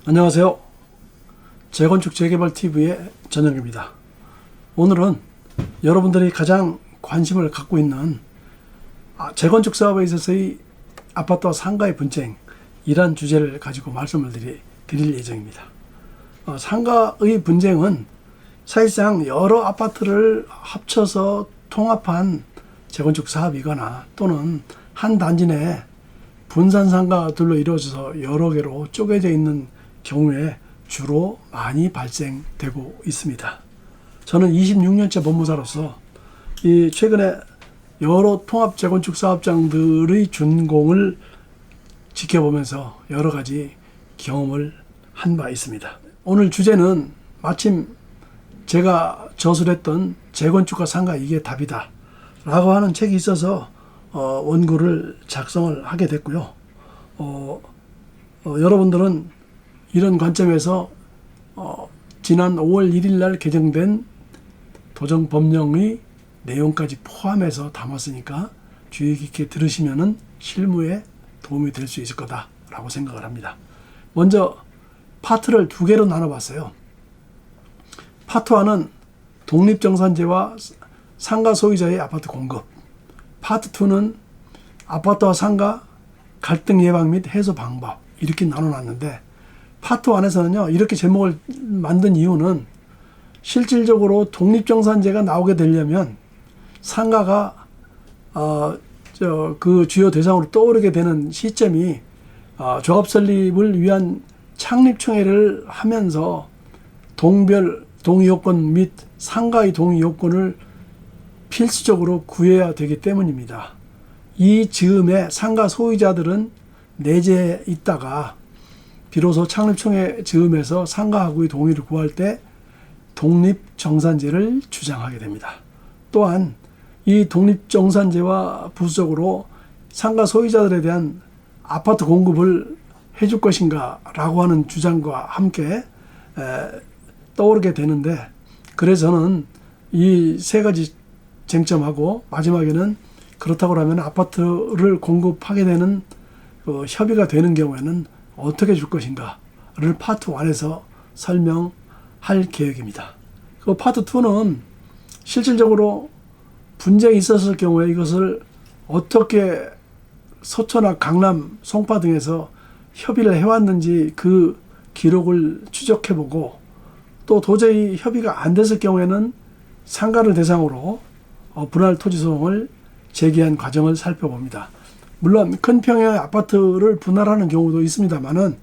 안녕하세요. 재건축 재개발 TV의 전영규입니다. 오늘은 여러분들이 가장 관심을 갖고 있는 재건축 사업에 있어서의 아파트와 상가의 분쟁이란 주제를 가지고 말씀을 드릴 예정입니다. 상가의 분쟁은 사실상 여러 아파트를 합쳐서 통합한 재건축 사업이거나 또는 한 단지 내 분산 상가들로 이루어져서 여러 개로 쪼개져 있는 경우에 주로 많이 발생되고 있습니다. 저는 26년째 법무사로서 최근에 여러 통합 재건축 사업장들의 준공을 지켜보면서 여러 가지 경험을 한 바 있습니다. 오늘 주제는 마침 제가 저술했던 재건축과 상가 이게 답이다 라고 하는 책이 있어서 원고를 작성을 하게 됐고요. 여러분들은 이런 관점에서 지난 5월 1일 날 개정된 도정법령의 내용까지 포함해서 담았으니까 주의 깊게 들으시면은 실무에 도움이 될 수 있을 거다라고 생각을 합니다. 먼저 파트를 두 개로 나눠봤어요. 파트 1은 독립정산제와 상가 소유자의 아파트 공급, 파트 2는 아파트와 상가 갈등 예방 및 해소 방법 이렇게 나눠놨는데 파트 1에서는요 이렇게 제목을 만든 이유는 실질적으로 독립정산제가 나오게 되려면 상가가 그 주요 대상으로 떠오르게 되는 시점이 조합 설립을 위한 창립총회를 하면서 동별 동의 요건 및 상가의 동의 요건을 필수적으로 구해야 되기 때문입니다. 이 즈음에 상가 소유자들은 내재해 있다가 비로소 창립총회 즈음에서 상가하고의 동의를 구할 때 독립정산제를 주장하게 됩니다. 또한 이 독립정산제와 부수적으로 상가 소유자들에 대한 아파트 공급을 해줄 것인가 라고 하는 주장과 함께 떠오르게 되는데, 그래서 저는 이 세 가지 쟁점하고 마지막에는 그렇다고 하면 아파트를 공급하게 되는 협의가 되는 경우에는 어떻게 줄 것인가를 파트 1에서 설명할 계획입니다. 그 파트 2는 실질적으로 분쟁이 있었을 경우에 이것을 어떻게 서초나 강남, 송파 등에서 협의를 해왔는지 그 기록을 추적해보고 또 도저히 협의가 안 됐을 경우에는 상가를 대상으로 분할 토지 소송을 제기한 과정을 살펴봅니다. 물론 큰 평형의 아파트를 분할하는 경우도 있습니다만은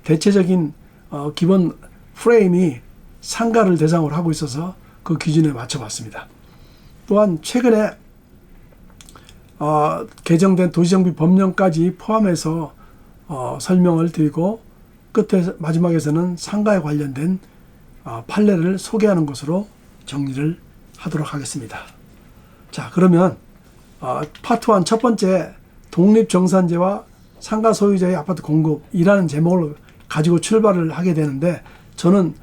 대체적인 기본 프레임이 상가를 대상으로 하고 있어서 그 기준에 맞춰봤습니다. 또한 최근에 개정된 도시정비 법령까지 포함해서 설명을 드리고 끝에 마지막에서는 상가에 관련된 판례를 소개하는 것으로 정리를 하도록 하겠습니다. 자, 그러면 파트 1 첫 번째 독립정산제와 상가 소유자의 아파트 공급이라는 제목을 가지고 출발을 하게 되는데, 저는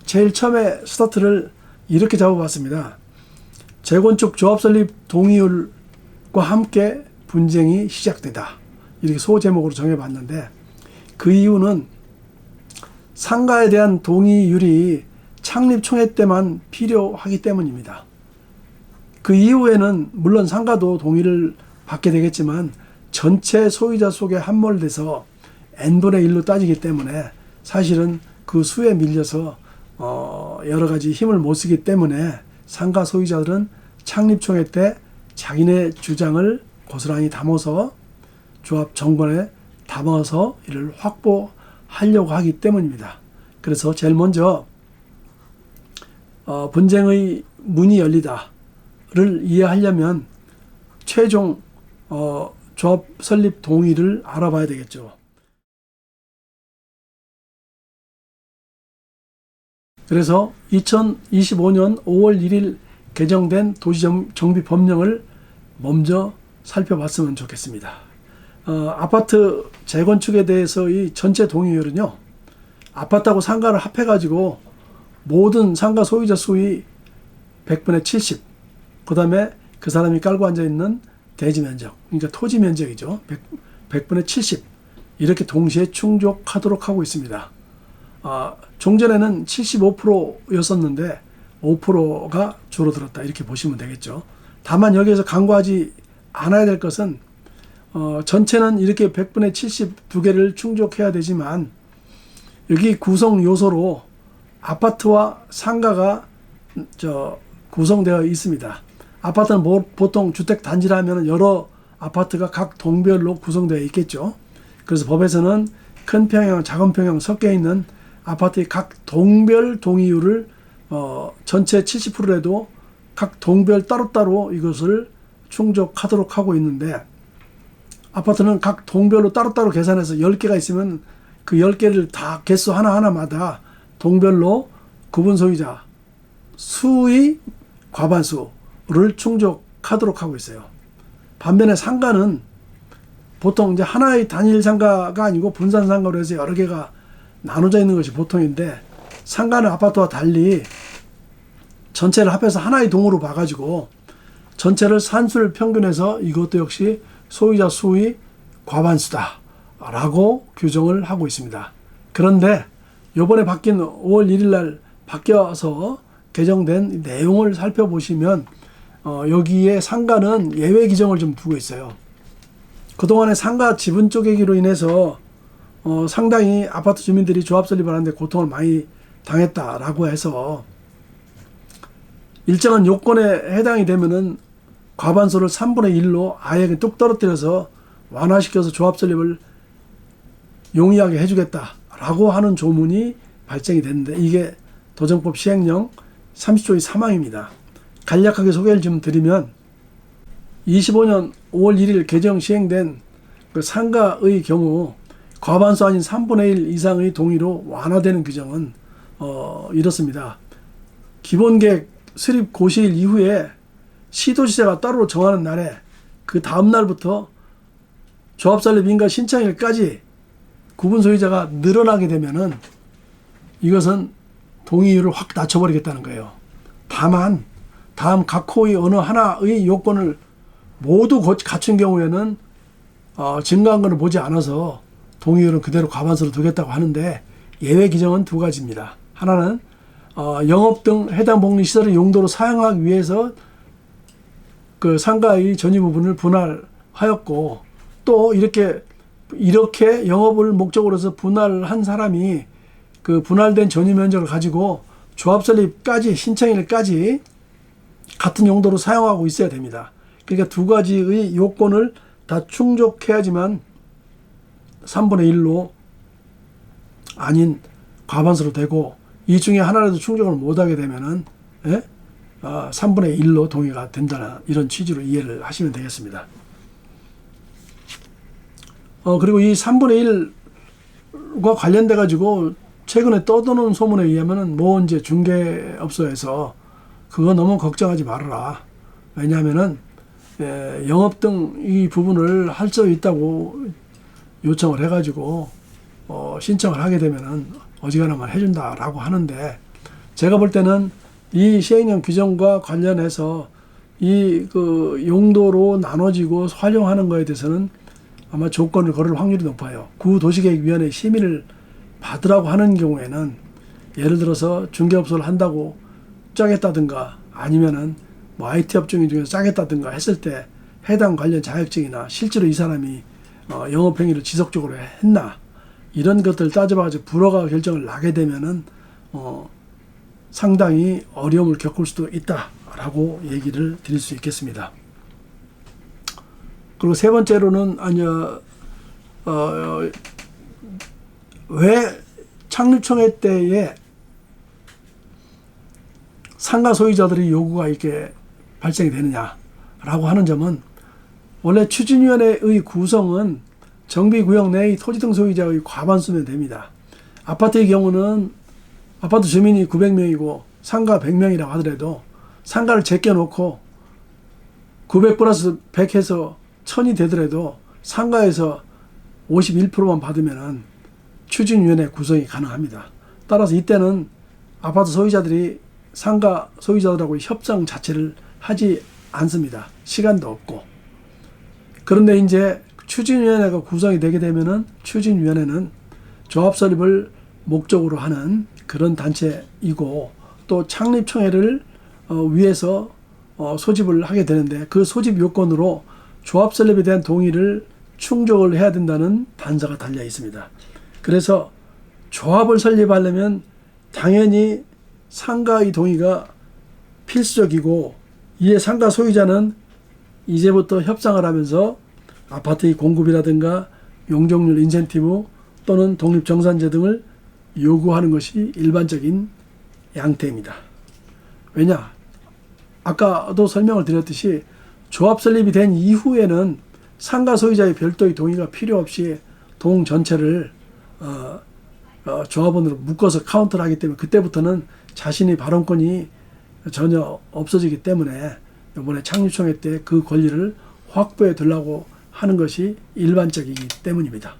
제일 처음에 스타트를 이렇게 잡아봤습니다. 재건축 조합 설립 동의율과 함께 분쟁이 시작되다, 이렇게 소제목으로 정해봤는데, 그 이유는 상가에 대한 동의율이 창립총회 때만 필요하기 때문입니다. 그 이후에는 물론 상가도 동의를 받게 되겠지만 전체 소유자 속에 함몰돼서 n분의 1로 따지기 때문에 사실은 그 수에 밀려서 여러 가지 힘을 못 쓰기 때문에 상가 소유자들은 창립총회 때 자기네 주장을 고스란히 담아서 조합 정권에 담아서 이를 확보하려고 하기 때문입니다. 그래서 제일 먼저 분쟁의 문이 열리다를 이해하려면 최종 조합 설립 동의를 알아봐야 되겠죠. 그래서 2025년 5월 1일 개정된 도시정비 법령을 먼저 살펴봤으면 좋겠습니다. 아파트 재건축에 대해서의 전체 동의율은요, 아파트하고 상가를 합해가지고 모든 상가 소유자 수의 100분의 70, 그 다음에 그 사람이 깔고 앉아있는 대지 면적, 그러니까 토지 면적이죠. 100분의 70, 이렇게 동시에 충족하도록 하고 있습니다. 종전에는 75%였었는데 5%가 줄어들었다 이렇게 보시면 되겠죠. 다만 여기에서 간과하지 않아야 될 것은 전체는 이렇게 100분의 72개를 충족해야 되지만 여기 구성 요소로 아파트와 상가가 구성되어 있습니다. 아파트는 보통 주택 단지라 하면 여러 아파트가 각 동별로 구성되어 있겠죠. 그래서 법에서는 큰 평형, 작은 평형 섞여 있는 아파트의 각 동별 동의율을 전체 70%라도 각 동별 따로따로 이것을 충족하도록 하고 있는데, 아파트는 각 동별로 따로따로 계산해서 10개가 있으면 그 10개를 다 개수 하나하나마다 동별로 구분 소유자 수의 과반수를 충족하도록 하고 있어요. 반면에 상가는 보통 이제 하나의 단일 상가가 아니고 분산 상가로 해서 여러 개가 나눠져 있는 것이 보통인데, 상가는 아파트와 달리 전체를 합해서 하나의 동으로 봐가지고 전체를 산수를 평균해서 이것도 역시 소유자 수의 과반수다 라고 규정을 하고 있습니다. 그런데 이번에 바뀐 5월 1일 날 바뀌어서 개정된 내용을 살펴보시면 여기에 상가는 예외 규정을 좀 두고 있어요. 그동안에 상가 지분 쪼개기로 인해서 상당히 아파트 주민들이 조합 설립을 하는데 고통을 많이 당했다라고 해서 일정한 요건에 해당이 되면은 과반수를 3분의 1로 아예 뚝 떨어뜨려서 완화시켜서 조합 설립을 용이하게 해주겠다라고 하는 조문이 발정이 됐는데, 이게 도정법 시행령 30조의 3항입니다. 간략하게 소개를 좀 드리면 25년 5월 1일 개정 시행된 그 상가의 경우 과반수 아닌 3분의 1 이상의 동의로 완화되는 규정은 이렇습니다. 기본계획 수립 고시일 이후에 시도지사가 따로 정하는 날에 그 다음 날부터 조합설립 인가 신청일까지 구분 소유자가 늘어나게 되면은 이것은 동의율을 확 낮춰버리겠다는 거예요. 다만 다음 각 호의 어느 하나의 요건을 모두 갖춘 경우에는 증가한 것을 보지 않아서 동의율은 그대로 과반수로 두겠다고 하는데, 예외 규정은 두 가지입니다. 하나는 영업 등 해당 복리시설의 용도로 사용하기 위해서 그 상가의 전유 부분을 분할하였고, 또 이렇게 영업을 목적으로 해서 분할한 사람이 그 분할된 전유 면적을 가지고 조합 설립까지 신청일까지 같은 용도로 사용하고 있어야 됩니다. 그러니까 두 가지의 요건을 다 충족해야지만 3분의 1로 아닌 과반수로 되고, 이 중에 하나라도 충족을 못하게 되면은 3분의 1로 동의가 된다는 이런 취지로 이해를 하시면 되겠습니다. 그리고 이 3분의 1과 관련돼 가지고 최근에 떠도는 소문에 의하면은 뭐 이제 중개업소에서 그거 너무 걱정하지 말아라. 왜냐하면은 영업 등 이 부분을 할 수 있다고 요청을 해가지고 신청을 하게 되면은 어지간하면 해준다라고 하는데, 제가 볼 때는 이 시행령 규정과 관련해서 이 그 용도로 나눠지고 활용하는 거에 대해서는 아마 조건을 걸을 확률이 높아요. 구도시계획위원회 심의를 받으라고 하는 경우에는 예를 들어서 중개업소를 한다고 짜겠다든가 아니면은 뭐 IT 업종 중에서 짜겠다든가 했을 때 해당 관련 자격증이나 실제로 이 사람이 영업행위를 지속적으로 했나, 이런 것들 따져봐가지고 불허가 결정을 나게 되면은 상당히 어려움을 겪을 수도 있다라고 얘기를 드릴 수 있겠습니다. 그리고 세 번째로는 왜 창립총회 때에 상가 소유자들의 요구가 이렇게 발생이 되느냐라고 하는 점은, 원래 추진위원회의 구성은 정비구역 내의 토지 등 소유자의 과반수면 됩니다. 아파트의 경우는 아파트 주민이 900명이고 상가 100명이라고 하더라도 상가를 제껴놓고 900 플러스 100 해서 1000이 되더라도 상가에서 51%만 받으면은 추진위원회 구성이 가능합니다. 따라서 이때는 아파트 소유자들이 상가 소유자들하고 협상 자체를 하지 않습니다. 시간도 없고. 그런데 이제 추진위원회가 구성이 되게 되면은 추진위원회는 조합 설립을 목적으로 하는 그런 단체이고, 또 창립총회를 위해서 소집을 하게 되는데, 그 소집 요건으로 조합 설립에 대한 동의를 충족을 해야 된다는 단서가 달려 있습니다. 그래서 조합을 설립하려면 당연히 상가의 동의가 필수적이고, 이에 상가 소유자는 이제부터 협상을 하면서 아파트의 공급이라든가 용적률 인센티브 또는 독립정산제 등을 요구하는 것이 일반적인 양태입니다. 왜냐? 아까도 설명을 드렸듯이 조합 설립이 된 이후에는 상가 소유자의 별도의 동의가 필요 없이 동 전체를 조합원으로 묶어서 카운트를 하기 때문에, 그때부터는 자신의 발언권이 전혀 없어지기 때문에 이번에 창립총회 때 그 권리를 확보해 두려고 하는 것이 일반적이기 때문입니다.